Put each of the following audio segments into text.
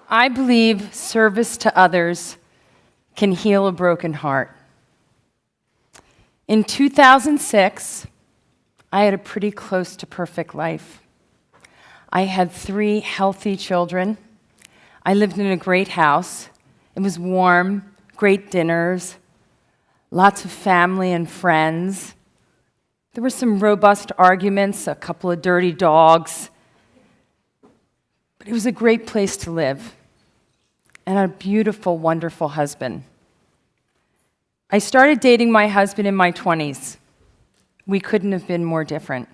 I believe service to others can heal a broken heart. In 2006, I had a pretty close to perfect life. I had 3 healthy children. I lived in a great house. It was warm, great dinners, lots of family and friends. There were some robust arguments, a couple of dirty dogs. But it was a great place to live, and a beautiful, wonderful husband. I started dating my husband in my 20s. We couldn't have been more different.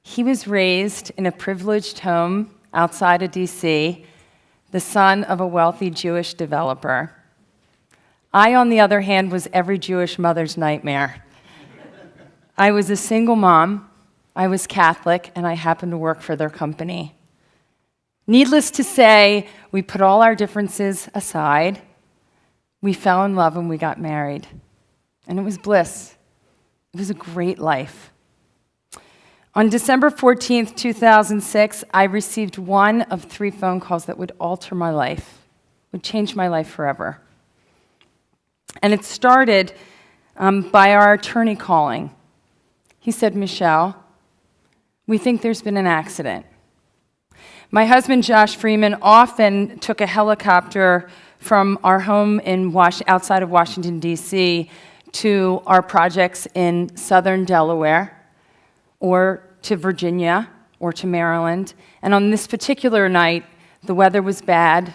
He was raised in a privileged home outside of DC, the son of a wealthy Jewish developer. I, on the other hand, was every Jewish mother's nightmare. I was a single mom, I was Catholic, and I happened to work for their company. Needless to say, we put all our differences aside, we fell in love, and we got married. And it was bliss. It was a great life. On December 14th, 2006, I received one of 3 phone calls that would alter my life, would change my life forever. And it started by our attorney calling. He said, "Michelle, we think there's been an accident." My husband, Josh Freeman, often took a helicopter from our home outside of Washington, D.C., to our projects in southern Delaware, or to Virginia, or to Maryland. And on this particular night, the weather was bad.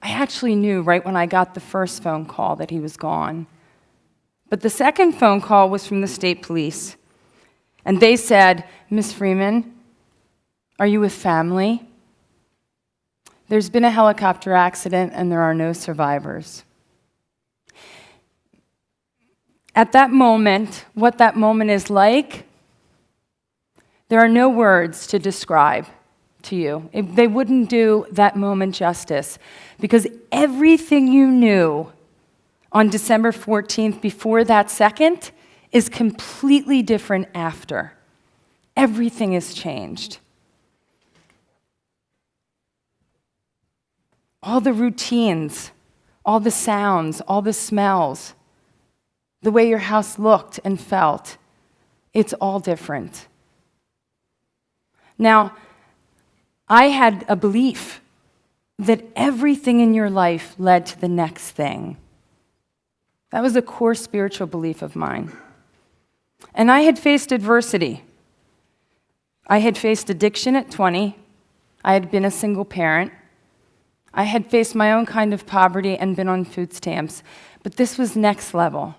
I actually knew right when I got the first phone call that he was gone. But the second phone call was from the state police. And they said, "Miss Freeman, are you with family? There's been a helicopter accident and there are no survivors." At that moment, what that moment is like, there are no words to describe to you. They wouldn't do that moment justice, because everything you knew on December 14th before that second is completely different after. Everything is changed. All the routines, all the sounds, all the smells, the way your house looked and felt, it's all different. Now, I had a belief that everything in your life led to the next thing. That was a core spiritual belief of mine. And I had faced adversity. I had faced addiction at 20. I had been a single parent. I had faced my own kind of poverty and been on food stamps. But this was next level.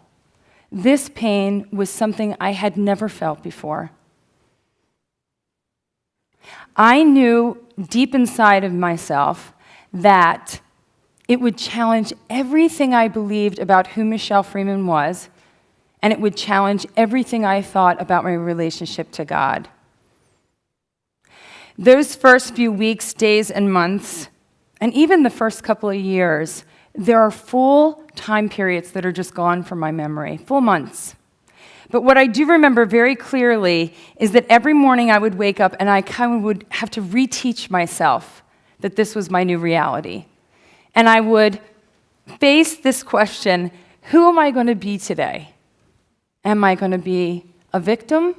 This pain was something I had never felt before. I knew deep inside of myself that it would challenge everything I believed about who Michelle Freeman was, and it would challenge everything I thought about my relationship to God. Those first few weeks, days, and months, and even the first couple of years, there are full time periods that are just gone from my memory, full months. But what I do remember very clearly is that every morning I would wake up and I kind of would have to reteach myself that this was my new reality. And I would face this question, who am I going to be today? Am I going to be a victim,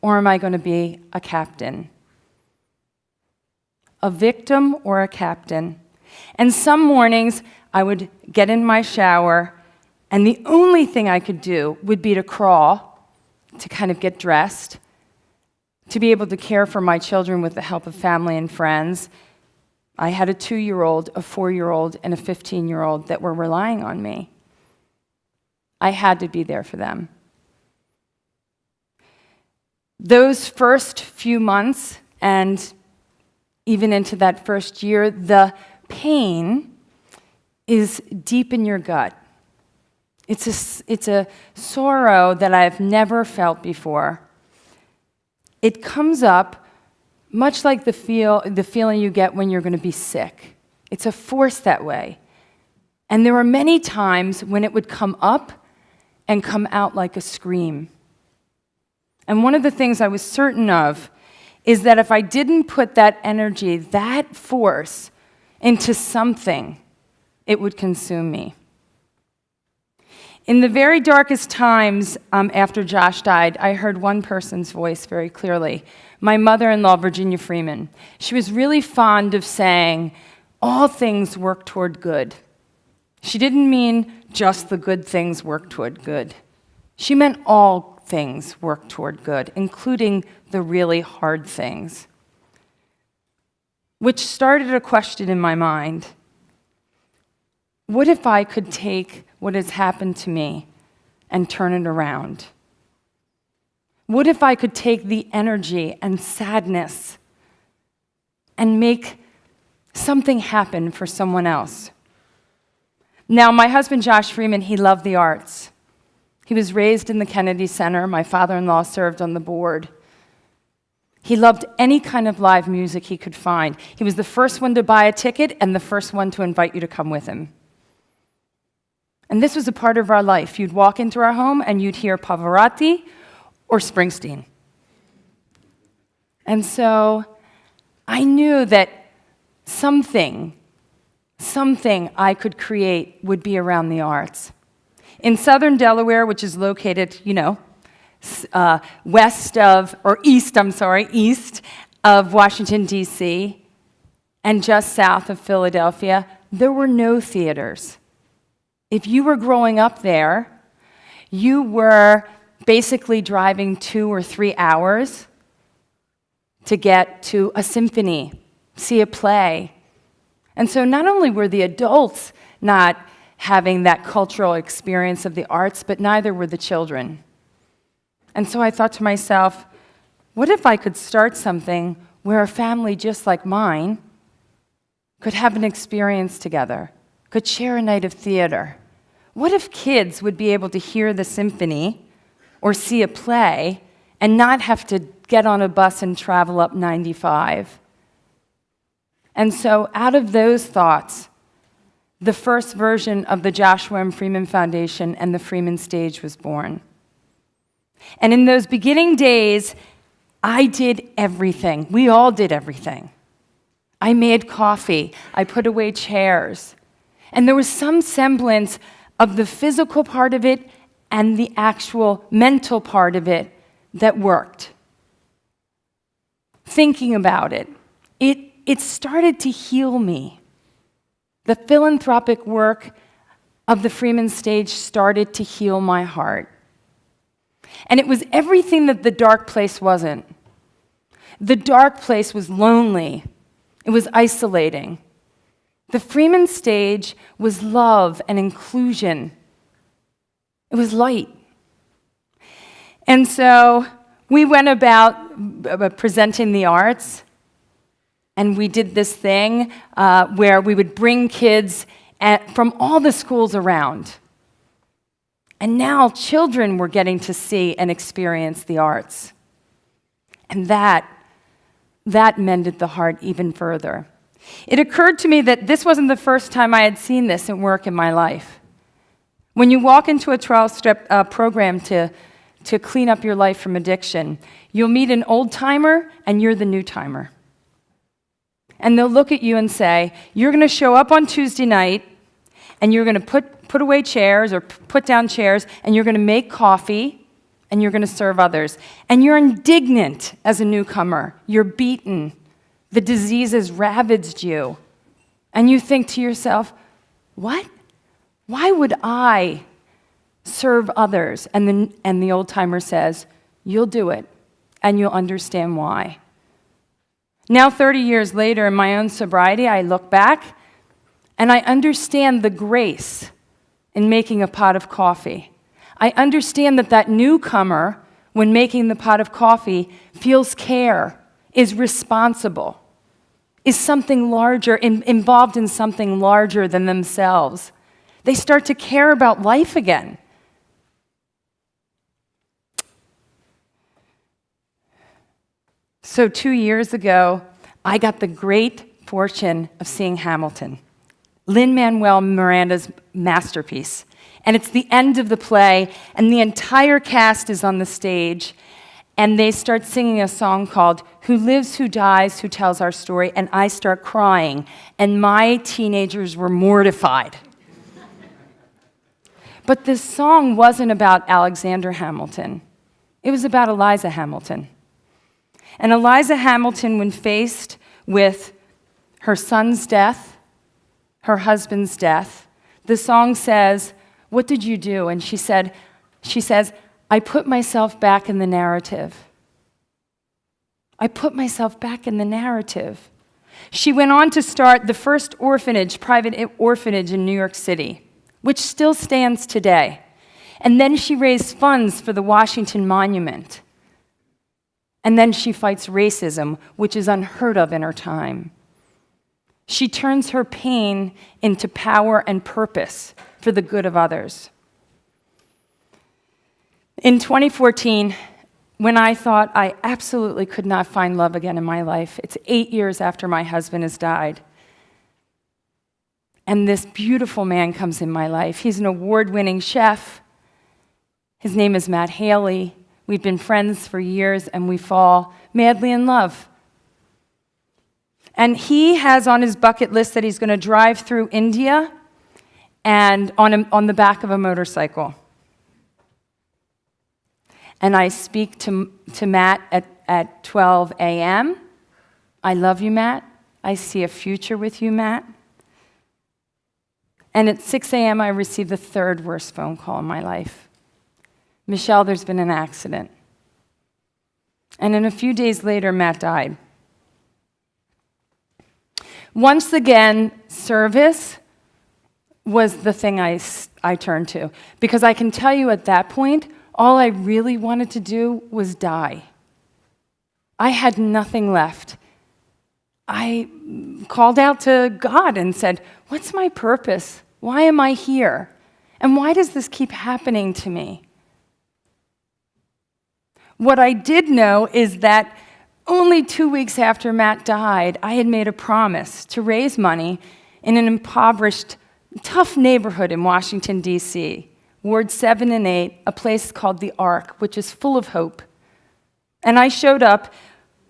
or am I going to be a captain? A victim or a captain. And some mornings I would get in my shower, and the only thing I could do would be to crawl, to kind of get dressed, to be able to care for my children with the help of family and friends. I had a 2-year-old, a 4-year-old, and a 15-year-old that were relying on me. I had to be there for them. Those first few months, and even into that first year, the pain is deep in your gut. It's a sorrow that I've never felt before. It comes up much like the feeling you get when you're going to be sick. It's a force that way. And there were many times when it would come up and come out like a scream. And one of the things I was certain of is that if I didn't put that energy, that force, into something, it would consume me. In the very darkest times after Josh died, I heard one person's voice very clearly, my mother-in-law, Virginia Freeman. She was really fond of saying, all things work toward good. She didn't mean just the good things work toward good. She meant all things work toward good, including the really hard things. Which started a question in my mind. What if I could take what has happened to me and turn it around? What if I could take the energy and sadness and make something happen for someone else? Now, my husband, Josh Freeman, he loved the arts. He was raised in the Kennedy Center. My father-in-law served on the board. He loved any kind of live music he could find. He was the first one to buy a ticket and the first one to invite you to come with him. And this was a part of our life. You'd walk into our home and you'd hear Pavarotti or Springsteen. And so I knew that something I could create would be around the arts. In southern Delaware, which is located, east of Washington, D.C., and just south of Philadelphia, there were no theaters. If you were growing up there, you were basically driving 2 or 3 hours to get to a symphony, see a play. And so not only were the adults not having that cultural experience of the arts, but neither were the children. And so I thought to myself, what if I could start something where a family just like mine could have an experience together, could share a night of theater? What if kids would be able to hear the symphony or see a play and not have to get on a bus and travel up 95? And so out of those thoughts, the first version of the Joshua M. Freeman Foundation and the Freeman Stage was born. And in those beginning days, I did everything. We all did everything. I made coffee. I put away chairs. And there was some semblance of the physical part of it and the actual mental part of it that worked. Thinking about it, it started to heal me. The philanthropic work of the Freeman Stage started to heal my heart. And it was everything that the dark place wasn't. The dark place was lonely. It was isolating. The Freeman Stage was love and inclusion. It was light. And so we went about presenting the arts, and we did this thing where we would bring kids from all the schools around. And now children were getting to see and experience the arts. And that mended the heart even further. It occurred to me that this wasn't the first time I had seen this in work in my life. When you walk into a 12-step program to clean up your life from addiction, you'll meet an old-timer and you're the new-timer. And they'll look at you and say, you're going to show up on Tuesday night and you're going to put away chairs or put down chairs and you're going to make coffee and you're going to serve others. And you're indignant as a newcomer. You're beaten. The disease has ravaged you. And you think to yourself, what? Why would I serve others? And the old-timer says, you'll do it, and you'll understand why. Now, 30 years later, in my own sobriety, I look back, and I understand the grace in making a pot of coffee. I understand that newcomer, when making the pot of coffee, feels care, is responsible, is something larger, involved in something larger than themselves. They start to care about life again. So 2 years ago, I got the great fortune of seeing Hamilton, Lin-Manuel Miranda's masterpiece. And it's the end of the play, and the entire cast is on the stage. and they start singing a song called Who Lives, Who Dies, Who Tells Our Story, and I start crying, and my teenagers were mortified. But this song wasn't about Alexander Hamilton. It was about Eliza Hamilton. And Eliza Hamilton, when faced with her son's death, her husband's death, the song says, "What did you do?" And she says, "I put myself back in the narrative. I put myself back in the narrative." She went on to start the first orphanage, private orphanage in New York City, which still stands today. And then she raised funds for the Washington Monument. And then she fights racism, which is unheard of in her time. She turns her pain into power and purpose for the good of others. In 2014, when I thought I absolutely could not find love again in my life, it's 8 years after my husband has died, and this beautiful man comes in my life. He's an award-winning chef. His name is Matt Haley. We've been friends for years, and we fall madly in love. And he has on his bucket list that he's going to drive through India and on the back of a motorcycle. And I speak to Matt at 12 a.m. I love you, Matt. I see a future with you, Matt. And at 6 a.m., I received the third worst phone call in my life. Michelle, there's been an accident. And then a few days later, Matt died. Once again, service was the thing I turned to. Because I can tell you at that point, all I really wanted to do was die. I had nothing left. I called out to God and said, "What's my purpose? Why am I here? And why does this keep happening to me?" What I did know is that only 2 weeks after Matt died, I had made a promise to raise money in an impoverished, tough neighborhood in Washington, D.C., Ward 7 and 8, a place called the Ark, which is full of hope. And I showed up.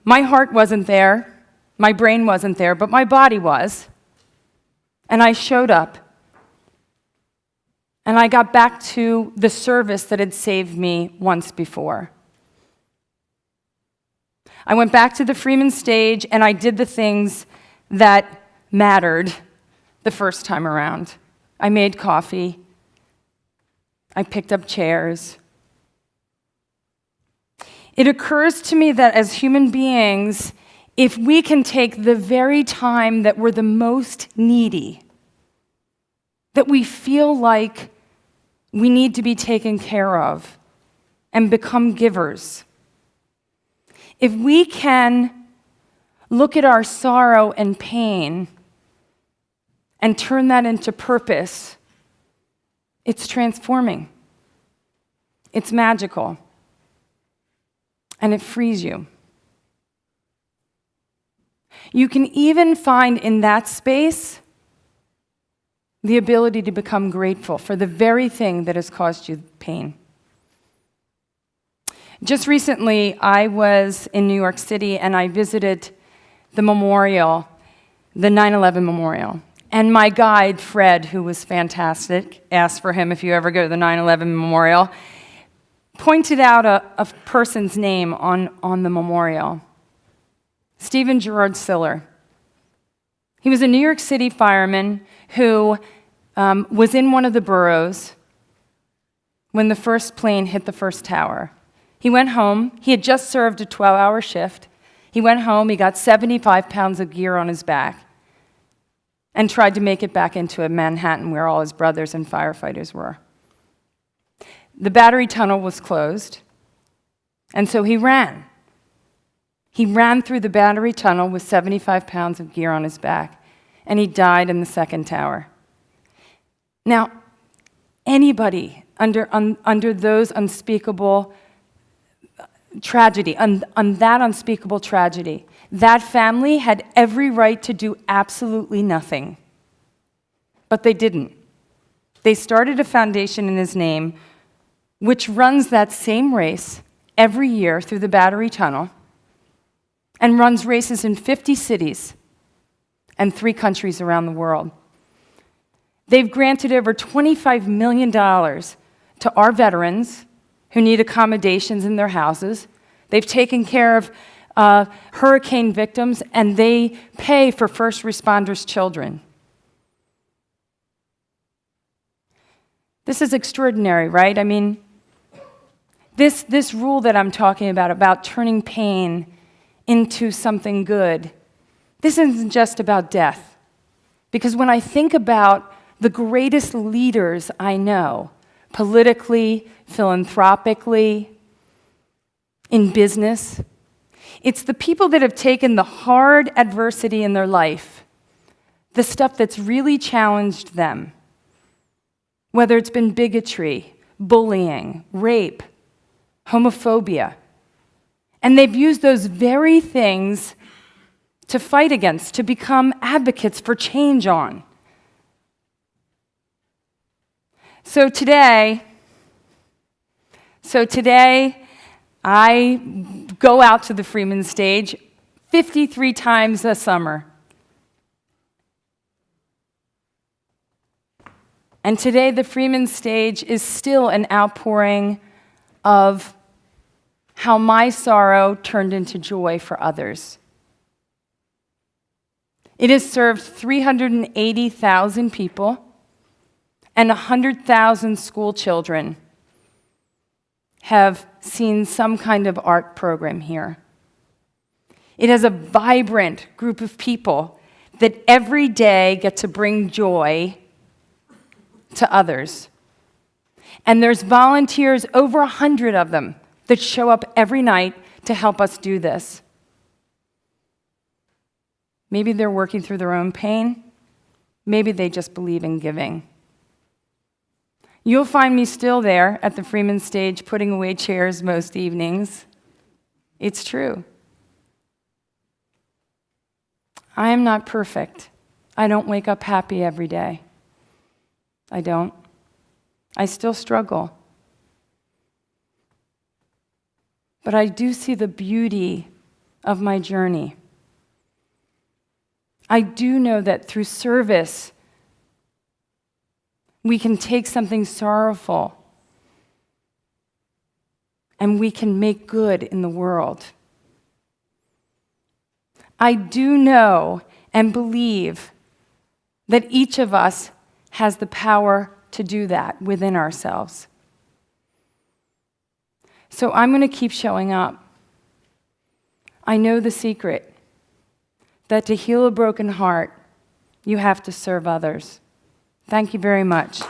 My heart wasn't there. My brain wasn't there, but my body was. And I showed up. And I got back to the service that had saved me once before. I went back to the Freeman stage, and I did the things that mattered the first time around. I made coffee. I picked up chairs. It occurs to me that as human beings, if we can take the very time that we're the most needy, that we feel like we need to be taken care of, and become givers, if we can look at our sorrow and pain and turn that into purpose, it's transforming. It's magical. And it frees you. You can even find in that space the ability to become grateful for the very thing that has caused you pain. Just recently, I was in New York City, and I visited the memorial, the 9/11 memorial. And my guide, Fred, who was fantastic, asked for him if you ever go to the 9/11 memorial, pointed out a person's name on the memorial, Stephen Gerard Siller. He was a New York City fireman who was in one of the boroughs when the first plane hit the first tower. He went home. He had just served a 12-hour shift. He went home. He got 75 pounds of gear on his back and tried to make it back into Manhattan where all his brothers and firefighters were. The battery tunnel was closed, and so he ran. He ran through the battery tunnel with 75 pounds of gear on his back, and he died in the second tower. Now, anybody under those unspeakable tragedy, on that unspeakable tragedy, that family had every right to do absolutely nothing. But they didn't. They started a foundation in his name which runs that same race every year through the Battery Tunnel and runs races in 50 cities and 3 countries around the world. They've granted over $25 million to our veterans who need accommodations in their houses. They've taken care of hurricane victims, and they pay for first responders' children. This is extraordinary, right? I mean, this rule that I'm talking about turning pain into something good, this isn't just about death. Because when I think about the greatest leaders I know, politically, philanthropically, in business, it's the people that have taken the hard adversity in their life, the stuff that's really challenged them, whether it's been bigotry, bullying, rape, homophobia, and they've used those very things to fight against, to become advocates for change on. So today, I go out to the Freeman stage 53 times a summer. And today, the Freeman stage is still an outpouring of how my sorrow turned into joy for others. It has served 380,000 people, and 100,000 school children have seen some kind of art program here. It has a vibrant group of people that every day get to bring joy to others. And there's volunteers, over 100 of them, that show up every night to help us do this. Maybe they're working through their own pain. Maybe they just believe in giving. You'll find me still there at the Freeman stage putting away chairs most evenings. It's true. I am not perfect. I don't wake up happy every day. I don't. I still struggle. But I do see the beauty of my journey. I do know that through service, we can take something sorrowful and we can make good in the world. I do know and believe that each of us has the power to do that within ourselves. So I'm going to keep showing up. I know the secret, that to heal a broken heart, you have to serve others. Thank you very much.